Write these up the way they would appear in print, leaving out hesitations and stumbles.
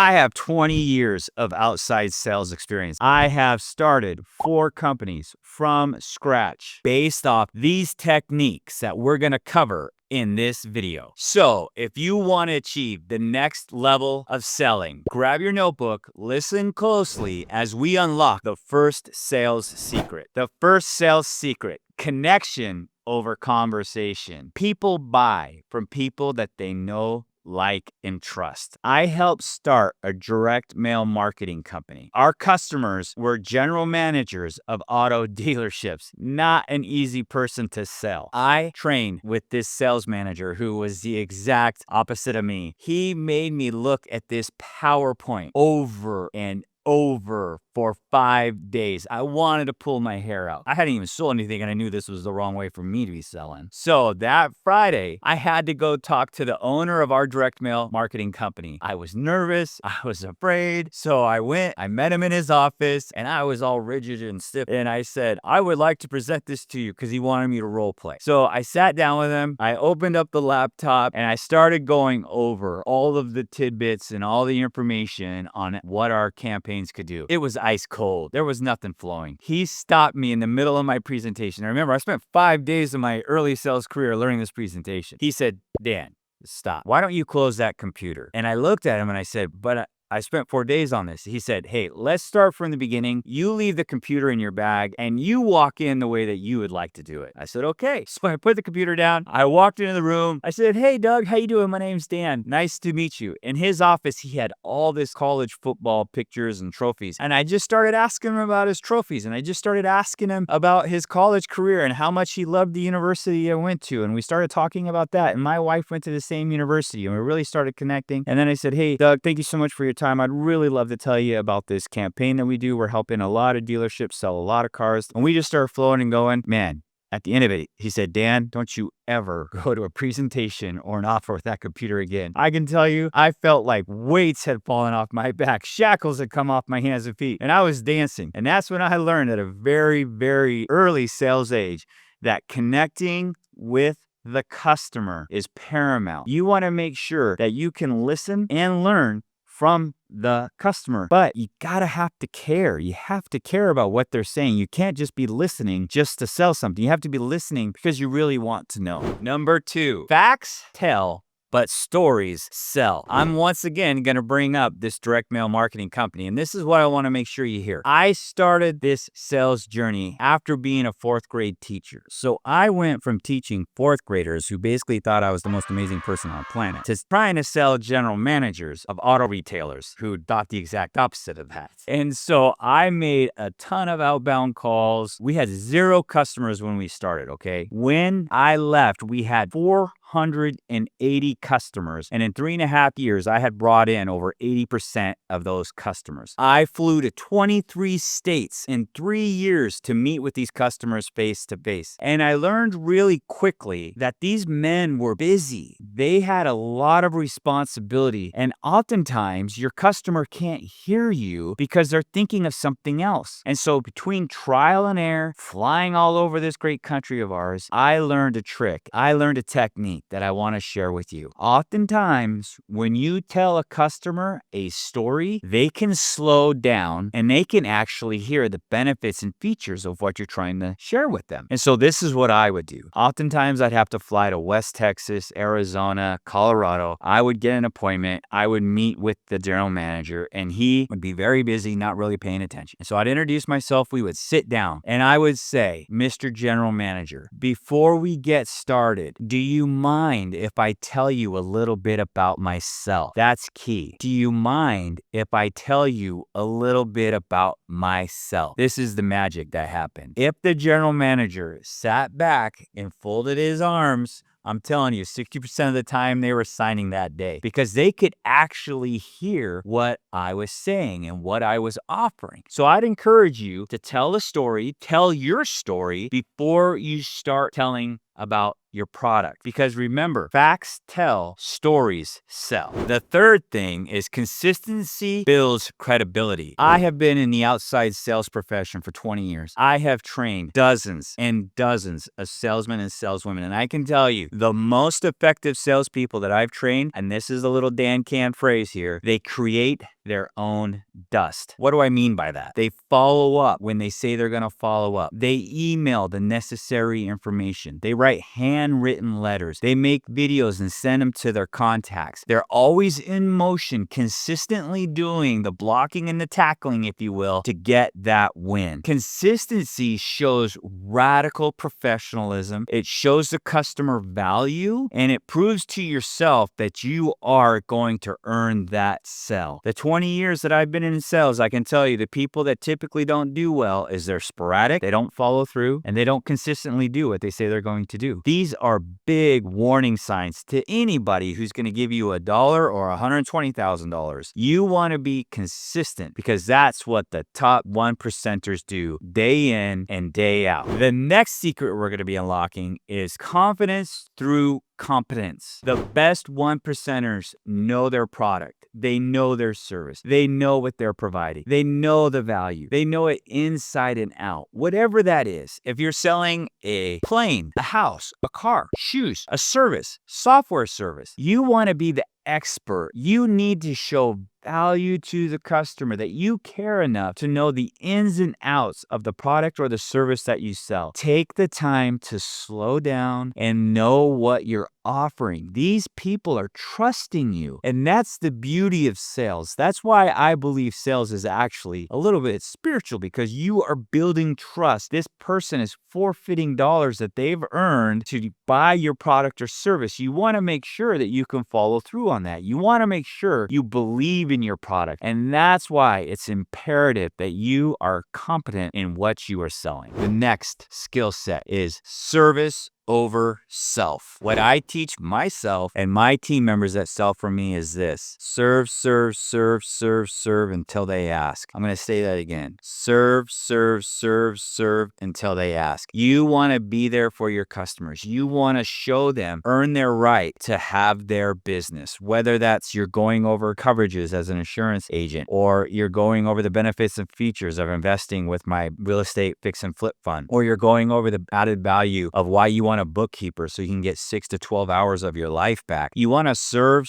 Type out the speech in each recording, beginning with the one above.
I have 20 years of outside sales experience. I have started 4 companies from scratch based off these techniques that we're gonna cover in this video. So if you want to achieve the next level of selling, grab your notebook, listen closely as we unlock the first sales secret. The first sales secret: connection over conversation. People buy from people that they know, like, and trust. I helped start a direct mail marketing company. Our customers were general managers of auto dealerships, not an easy person to sell. I trained with this sales manager who was the exact opposite of me. He made me look at this PowerPoint over and over for 5 days. I wanted to pull my hair out. I hadn't even sold anything, and I knew this was the wrong way for me to be selling. So that Friday, I had to go talk to the owner of our direct mail marketing company. I was nervous. I was afraid. So I went, I met him in his office, and I was all rigid and stiff. And I said, I would like to present this to you, because he wanted me to role play. So I sat down with him. I opened up the laptop, and I started going over all of the tidbits and all the information on what our campaigns could do. It was ice cold. There was nothing flowing. He stopped me in the middle of my presentation. I remember I spent 5 days of my early sales career learning this presentation. He said, Dan, stop. Why don't you close that computer? And I looked at him and I said, but I spent 4 days on this. He said, hey, let's start from the beginning. You leave the computer in your bag and you walk in the way that you would like to do it. I said, okay. So I put the computer down. I walked into the room. I said, hey, Doug, how you doing? My name's Dan. Nice to meet you. In his office, he had all this college football pictures and trophies. And I just started asking him about his trophies. And I just started asking him about his college career and how much he loved the university I went to. And we started talking about that. And my wife went to the same university and we really started connecting. And then I said, hey, Doug, thank you so much for your time. I'd really love to tell you about this campaign that we do. We're helping a lot of dealerships sell a lot of cars. And we just started flowing and going. Man, at the end of it, he said, Dan, don't you ever go to a presentation or an offer with that computer again. I can tell you, I felt like weights had fallen off my back. Shackles had come off my hands and feet. And I was dancing. And that's when I learned at a very, very early sales age that connecting with the customer is paramount. You want to make sure that you can listen and learn from the customer, but you gotta have to care. You have to care about what they're saying. You can't just be listening just to sell something. You have to be listening because you really want to know. Number 2, facts tell, but stories sell. I'm once again going to bring up this direct mail marketing company, and this is what I want to make sure you hear. I started this sales journey after being a 4th grade teacher. So I went from teaching 4th graders who basically thought I was the most amazing person on the planet to trying to sell general managers of auto retailers who thought the exact opposite of that. And so I made a ton of outbound calls. We had 0 customers when we started, okay? When I left, we had 480 customers. And in 3.5 years, I had brought in over 80% of those customers. I flew to 23 states in 3 years to meet with these customers face to face. And I learned really quickly that these men were busy. They had a lot of responsibility. And oftentimes, your customer can't hear you because they're thinking of something else. And so between trial and error, flying all over this great country of ours, I learned a trick. I learned a technique that I want to share with you. Oftentimes, when you tell a customer a story, they can slow down and they can actually hear the benefits and features of what you're trying to share with them. And so this is what I would do. Oftentimes, I'd have to fly to West Texas, Arizona, Colorado. I would get an appointment. I would meet with the general manager and he would be very busy, not really paying attention. And so I'd introduce myself. We would sit down and I would say, Mr. General Manager, before we get started, do you mind if I tell you a little bit about myself? That's key. Do you mind if I tell you a little bit about myself? This is the magic that happened. If the general manager sat back and folded his arms, I'm telling you, 60% of the time they were signing that day because they could actually hear what I was saying and what I was offering. So I'd encourage you to tell a story, tell your story before you start telling about your product. Because remember, facts tell, stories sell. The third thing is consistency builds credibility. I have been in the outside sales profession for 20 years. I have trained dozens and dozens of salesmen and saleswomen. And I can tell you, the most effective salespeople that I've trained, and this is a little Dan Can phrase here, they create their own dust. What do I mean by that? They follow up when they say they're going to follow up. They email the necessary information. They write handwritten letters. They make videos and send them to their contacts. They're always in motion, consistently doing the blocking and the tackling, if you will, to get that win. Consistency shows radical professionalism. It shows the customer value, and it proves to yourself that you are going to earn that sell. The 20 years that I've been in sales, I can tell you the people that typically don't do well is they're sporadic, they don't follow through, and they don't consistently do what they say they're going to do. These are big warning signs to anybody who's going to give you $1 or $120,000. You want to be consistent because that's what the top 1%ers do day in and day out. The next secret we're going to be unlocking is confidence through competence. The best 1%ers know their product. They know their service. They know what they're providing. They know the value. They know it inside and out. Whatever that is. If you're selling a plane, a house, a car, shoes, a service, software service, you want to be the expert. You need to show value to the customer, that you care enough to know the ins and outs of the product or the service that you sell. Take the time to slow down and know what you're offering. These people are trusting you, and that's the beauty of sales. That's why I believe sales is actually a little bit spiritual, because you are building trust. This person is forfeiting dollars that they've earned to buy your product or service. You want to make sure that you can follow through on that. You want to make sure you believe in your product. And that's why it's imperative that you are competent in what you are selling. The next skill set is service over self. What I teach myself and my team members that sell for me is this: serve, serve, serve, serve, serve until they ask. I'm going to say that again. Serve, serve, serve, serve until they ask. You want to be there for your customers. You want to show them, earn their right to have their business, whether that's you're going over coverages as an insurance agent, or you're going over the benefits and features of investing with my real estate fix and flip fund, or you're going over the added value of why you want a bookkeeper so you can get 6 to 12 hours of your life back. You want to serve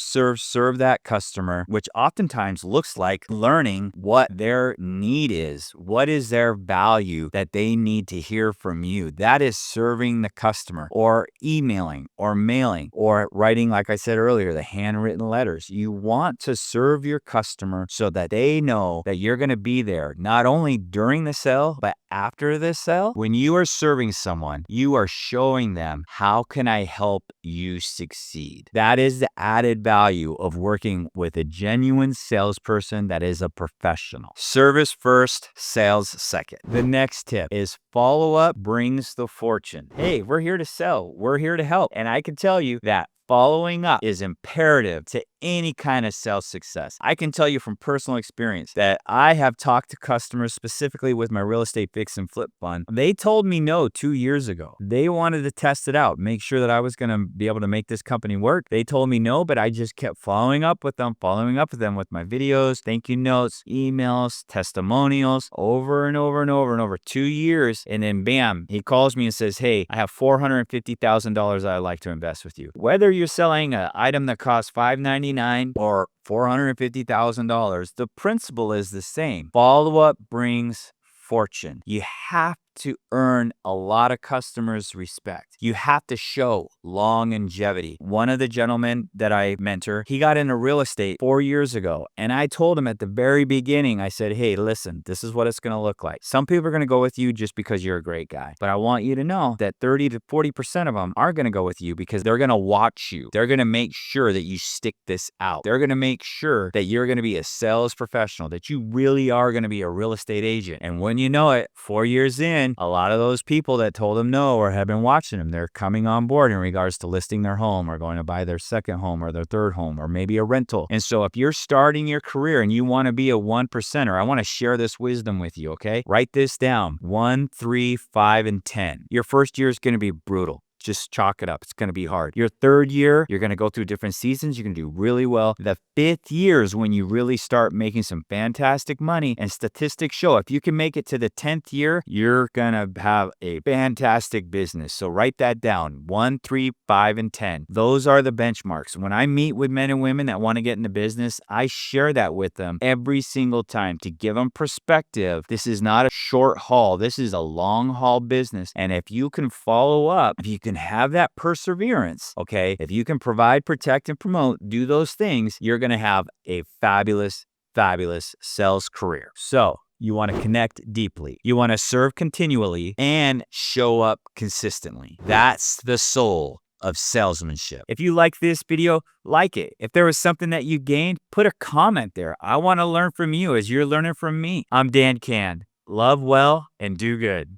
that customer, which oftentimes looks like learning what their need is. What is their value that they need to hear from you? That is serving the customer, or emailing or mailing or writing, like I said earlier, the handwritten letters. You want to serve your customer so that they know that you're going to be there not only during the sale, but after the sale. When you are serving someone, you are showing them, how can I help you succeed? That is the added value of working with a genuine salesperson that is a professional. Service first, sales second. The next tip is follow up brings the fortune. Hey, we're here to sell. We're here to help. And I can tell you that following up is imperative to any kind of sales success. I can tell you from personal experience that I have talked to customers, specifically with my real estate fix and flip fund. They told me no 2 years ago. They wanted to test it out, make sure that I was going to be able to make this company work. They told me no, but I just kept following up with them with my videos, thank you notes, emails, testimonials, over and over and over and over. 2 years. And then bam, he calls me and says, hey, I have $450,000 I'd like to invest with you. Whether you're selling an item that costs $599 or $450,000, the principle is the same. Follow-up brings fortune. You have to earn a lot of customers' respect. You have to show longevity. One of the gentlemen that I mentor, he got into real estate 4 years ago. And I told him at the very beginning, I said, hey, listen, this is what it's going to look like. Some people are going to go with you just because you're a great guy. But I want you to know that 30 to 40% of them are going to go with you because they're going to watch you. They're going to make sure that you stick this out. They're going to make sure that you're going to be a sales professional, that you really are going to be a real estate agent. And when you know it, 4 years in, a lot of those people that told him no or have been watching him, they're coming on board in regards to listing their home or going to buy their second home or their third home or maybe a rental. And so if you're starting your career and you want to be a 1%er, I want to share this wisdom with you, okay? Write this down: 1, 3, 5, and 10. Your first year is going to be brutal. just chalk it up. It's going to be hard. Your third year, you're going to go through different seasons. You're going to do really well. The fifth year is when you really start making some fantastic money, and statistics show if you can make it to the 10th year, you're going to have a fantastic business. So write that down. 1, 3, 5, and 10. Those are the benchmarks. When I meet with men and women that want to get into business, I share that with them every single time to give them perspective. This is not a short haul. This is a long haul business. And if you can follow up, if you can have that perseverance, okay, if you can provide, protect, and promote, do those things, you're going to have a fabulous, fabulous sales career. So you want to connect deeply. You want to serve continually and show up consistently. That's the soul of salesmanship. If you like this video, like it. If there was something that you gained, put a comment there. I want to learn from you as you're learning from me. I'm Dan Can. Love well and do good.